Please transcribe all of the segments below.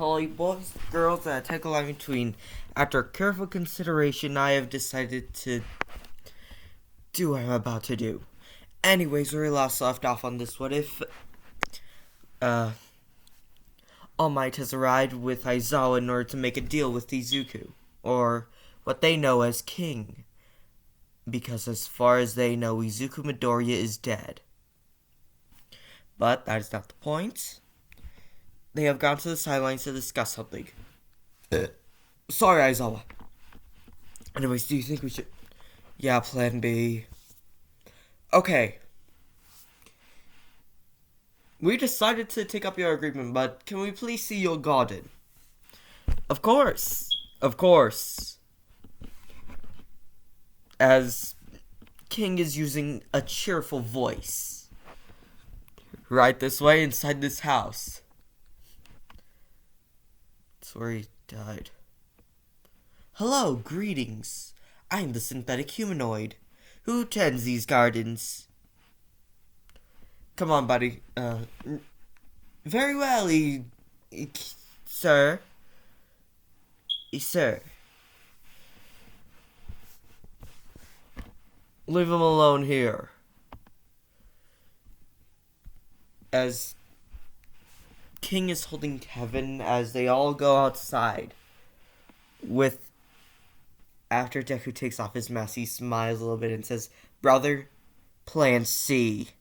Holy boys, girls, and a technical line between. After careful consideration, I have decided to do what I'm about to do. Anyways, where we last left off on this, what if, All Might has arrived with Aizawa in order to make a deal with Izuku, or what they know as King. Because as far as they know, Izuku Midoriya is dead. But that is not the point. They have gone to the sidelines to discuss something. Sorry, Aizawa. Anyways, do you think we should... Yeah, plan B. Okay. We decided to take up your agreement, but can we please see your garden? Of course. Of course. As King is using a cheerful voice. Right this way, inside this house. That's where he died. Hello, greetings. I am the synthetic humanoid. Who tends these gardens? Come on, buddy. Very well, sir. Sir. Leave him alone here. As King is holding Kevin as they all go outside. After Deku takes off his mask, he smiles a little bit and says, "Brother, plan C."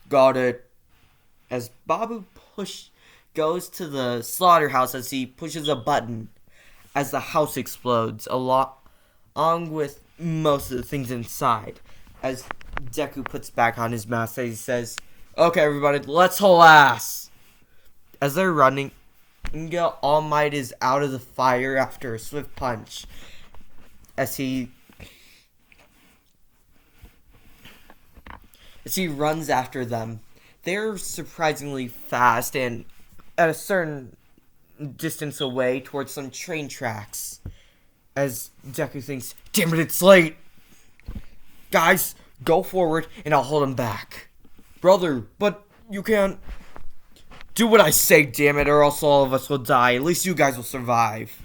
Got it. As Babu goes to the slaughterhouse as he pushes a button as the house explodes, along with most of the things inside. As Deku puts back on his mask, he says, "Okay, everybody, let's haul ass." As they're running, All Might is out of the fire after a swift punch. As he runs after them, they're surprisingly fast and at a certain distance away towards some train tracks. As Deku thinks, "Damn it, it's late. Guys, go forward and I'll hold him back." "Brother, but you can't." "Do what I say, damn it, or else all of us will die. At least you guys will survive."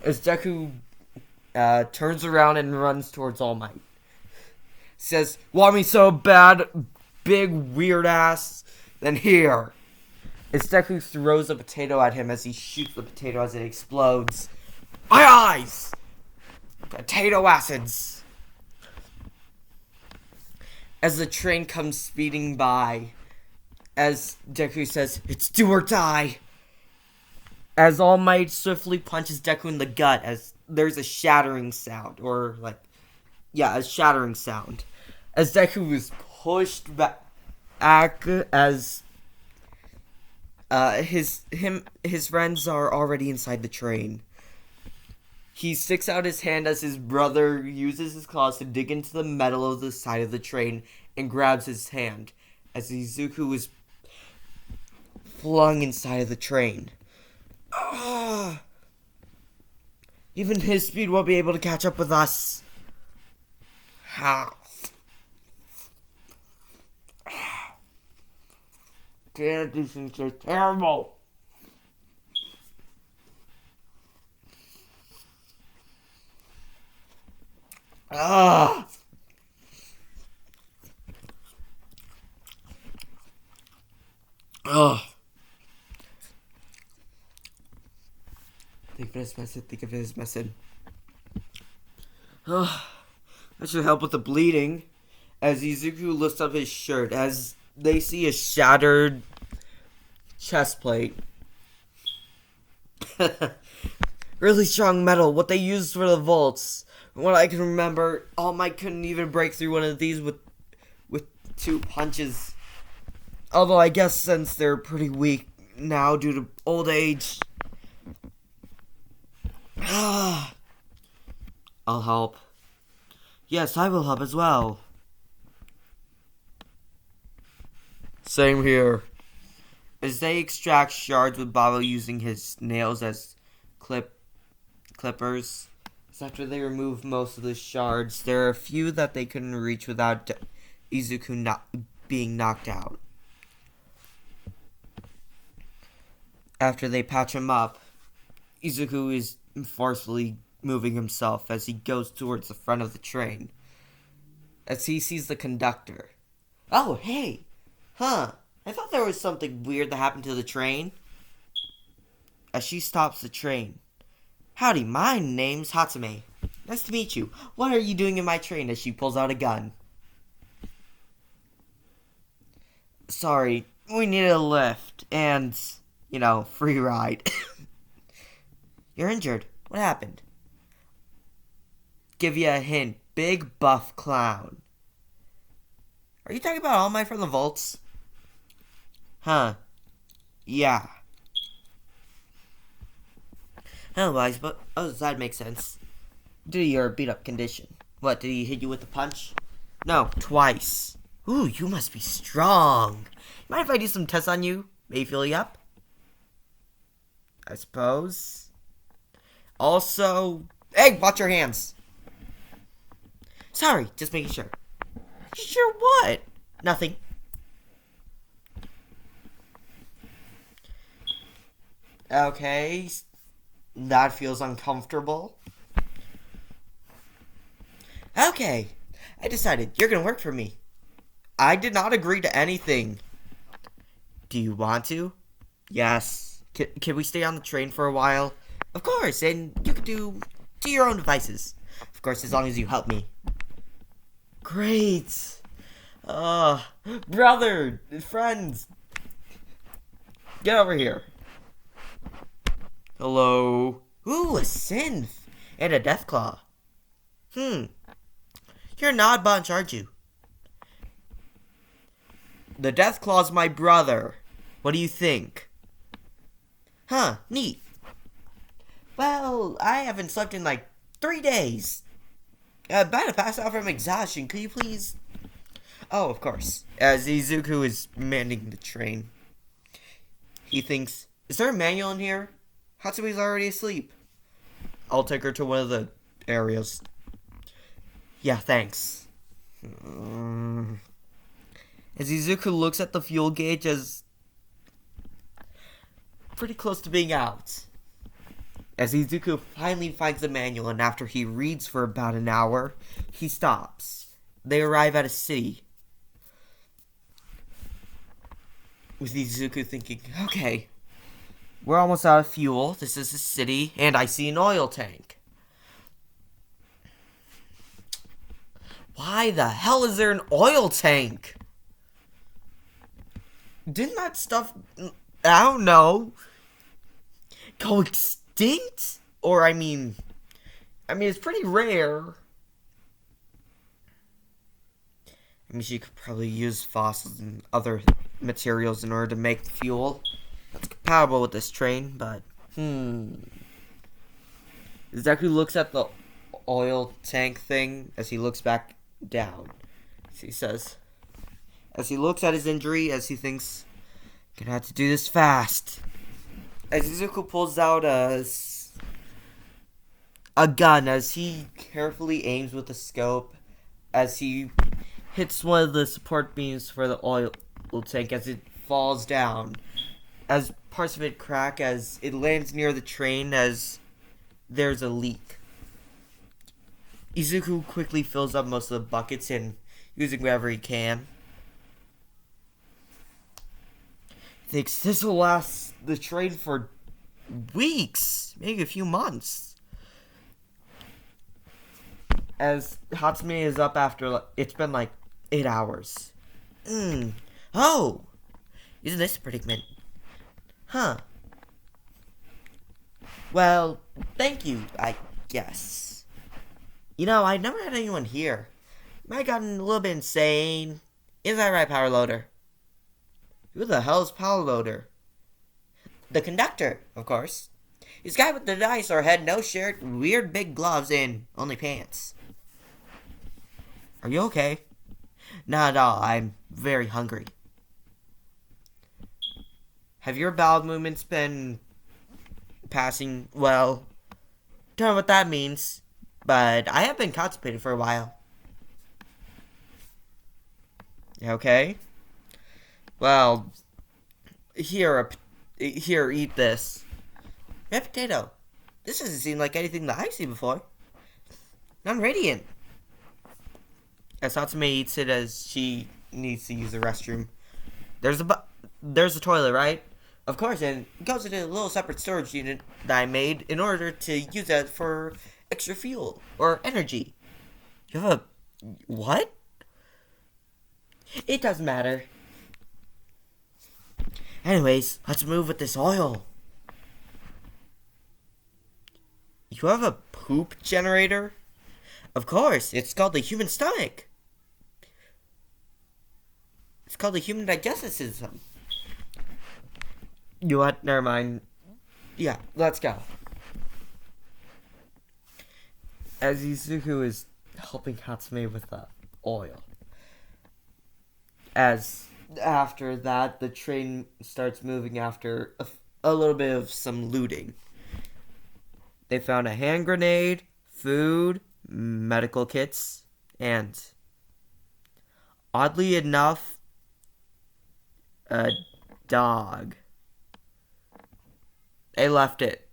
As Deku turns around and runs towards All Might. Says, "Want me so bad, big weird ass? Then here." As Deku throws a potato at him as he shoots the potato as it explodes. "My eyes! Potato acids!" As the train comes speeding by, as Deku says, "It's do or die." As All Might swiftly punches Deku in the gut as there's a shattering sound. A shattering sound. As Deku is pushed back as his friends are already inside the train. He sticks out his hand as his brother uses his claws to dig into the metal of the side of the train and grabs his hand as Izuku is flung inside of the train. Even his speed won't be able to catch up with us. Damn, these things are terrible. Ugh. Think of it as method. That should help with the bleeding. As Izuku lifts up his shirt, as they see a shattered chest plate. Really strong metal, what they used for the vaults. From what I can remember, All Might couldn't even break through one of these with 2 punches. Although I guess since they're pretty weak now due to old age. I'll help. Yes, I will help as well. Same here. As they extract shards with Babo using his nails as clippers. So after they remove most of the shards, there are a few that they couldn't reach without Izuku being knocked out. After they patch him up, Izuku is forcefully moving himself as he goes towards the front of the train. As he sees the conductor. Oh, hey! Huh, I thought there was something weird that happened to the train. As she stops the train. Howdy, my name's Hatsume. Nice to meet you. What are you doing in my train? As she pulls out a gun. Sorry, we needed a lift and, free ride. You're injured. What happened? Give you a hint. Big buff clown. Are you talking about All Might from the Vaults? Huh. Yeah. Otherwise, but that makes sense. Due to your beat up condition. What, did he hit you with a punch? No, twice. Ooh, you must be strong. Mind if I do some tests on you? Maybe fill you up? I suppose. Also, hey, watch your hands. Sorry, just making sure. Sure what? Nothing. Okay, that feels uncomfortable. Okay, I decided you're gonna work for me. I did not agree to anything. Do you want to? Yes. Can we stay on the train for a while? Of course, and you can do your own devices. Of course, as long as you help me. Great. Brother, friends. Get over here. Hello. Ooh, a synth. And a deathclaw. You're an odd bunch, aren't you? The Deathclaw's my brother. What do you think? Huh, neat. Well, I haven't slept in like 3 days. About to pass out from exhaustion. Could you please... Oh, of course. As Izuku is manning the train, he thinks, is there a manual in here? Hatsume's already asleep. I'll take her to one of the areas. Yeah, thanks. As Izuku looks at the fuel gauge as pretty close to being out. As Izuku finally finds the manual and after he reads for about an hour, he stops. They arrive at a city. With Izuku thinking, okay, we're almost out of fuel. This is a city, and I see an oil tank. Why the hell is there an oil tank? Didn't that stuff, I don't know, go extinct? Or, I mean, it's pretty rare. I mean, she could probably use fossils and other materials in order to make the fuel that's compatible with this train, but, Deku looks at the oil tank thing as he looks back down. He says, as he looks at his injury, as he thinks, gonna have to do this fast. As Izuku pulls out a gun, as he carefully aims with the scope, as he hits one of the support beams for the oil tank as it falls down. As parts of it crack, as it lands near the train, as there's a leak. Izuku quickly fills up most of the buckets and using whatever he can. Thinks this will last the train for weeks, maybe a few months. As Hatsume is up after, it's been like 8 hours. Oh! Isn't this a predicament? Huh. Well, thank you, I guess. I never had anyone here. Might have gotten a little bit insane. Is that right, Power Loader? Who the hell is Power Loader? The conductor, of course. He's guy with the dinosaur head, no shirt, weird big gloves, and only pants. Are you okay? Not at all. I'm very hungry. Have your bowel movements been passing well? Don't know what that means, but I have been constipated for a while. Okay. Well, here, Here, eat this. Red potato. This doesn't seem like anything that I've seen before. Non-radiant. As Natsume eats it as she needs to use the restroom. There's a toilet, right? Of course, and it goes into a little separate storage unit that I made in order to use that for extra fuel or energy. You have a... what? It doesn't matter. Anyways, let's move with this oil. You have a poop generator? Of course, it's called the human stomach. It's called the human digestive system. You know what? Never mind. Yeah, let's go. As Izuku is helping Hatsume with the oil. As after that, the train starts moving after a little bit of some looting. They found a hand grenade, food, medical kits, and oddly enough, a dog. They left it.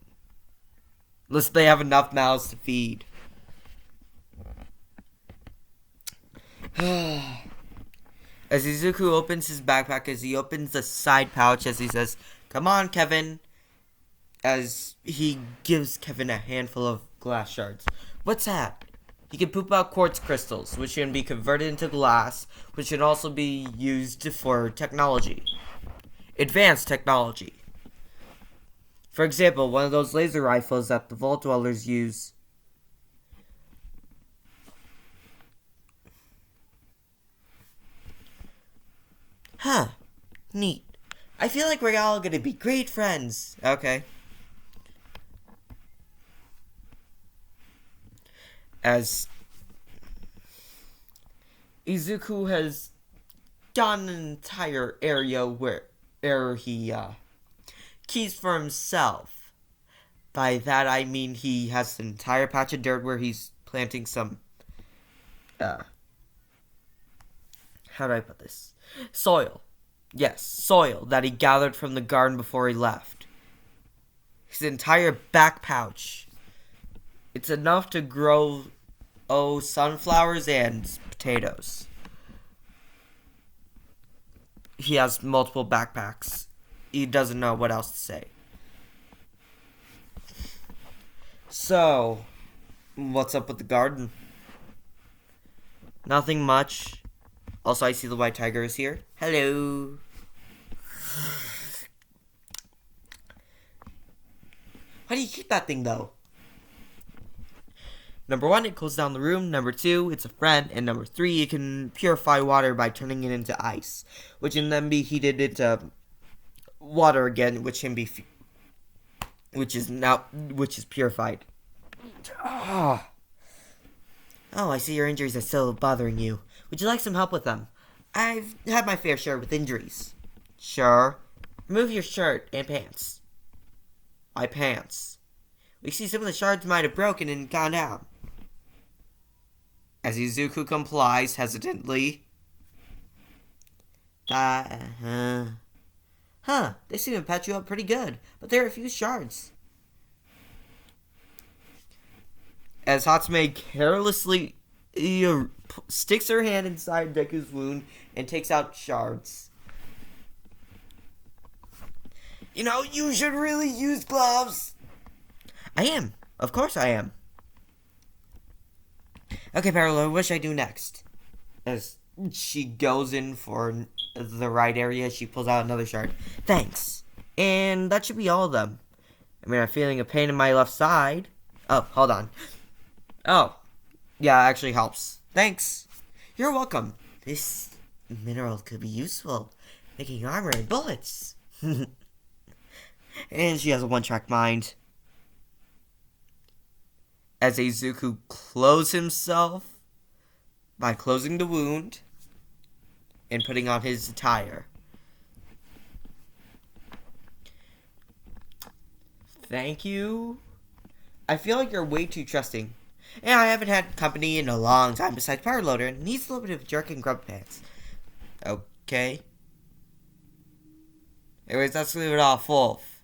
Unless they have enough mouths to feed. As Izuku opens his backpack, as he opens the side pouch, as he says, "Come on, Kevin." As he gives Kevin a handful of glass shards. What's that? He can poop out quartz crystals, which can be converted into glass, which can also be used for technology. Advanced technology. For example, one of those laser rifles that the Vault Dwellers use. Huh. Neat. I feel like we're all gonna be great friends. Okay. As Izuku has done an entire area where he keys for himself. By that I mean he has an entire patch of dirt where he's planting some how do I put this? Soil. Yes, soil that he gathered from the garden before he left. His entire back pouch. It's enough to grow sunflowers and potatoes. He has multiple backpacks. He doesn't know what else to say. So, what's up with the garden? Nothing much. Also, I see the white tiger is here. Hello. How do you keep that thing, though? Number 1, it cools down the room. Number 2, it's a friend. And number 3, it can purify water by turning it into ice, which can then be heated into water again, which is purified. Oh, I see your injuries are still bothering you. Would you like some help with them? I've had my fair share with injuries. Sure. Remove your shirt and pants. My pants. We see some of the shards might have broken and gone down. As Izuku complies hesitantly. Huh, they seem to patch you up pretty good, but there are a few shards. As Hatsume carelessly sticks her hand inside Deku's wound and takes out shards. You should really use gloves. I am. Of course I am. Okay, Parallel, what should I do next? As she goes in for the right area, she pulls out another shard. Thanks. And that should be all of them. I'm feeling a pain in my left side. Oh, hold on. Oh. Yeah, it actually helps. Thanks. You're welcome. This mineral could be useful. Making armor and bullets. And she has a one-track mind. As Izuku clothes himself by closing the wound and putting on his attire. Thank you. I feel like you're way too trusting. And I haven't had company in a long time besides Power Loader and needs a little bit of jerk and grub pants. Okay. Anyways, let's leave it off Wolf.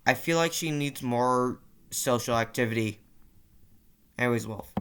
I feel like she needs more social activity. Anyways, Wolf.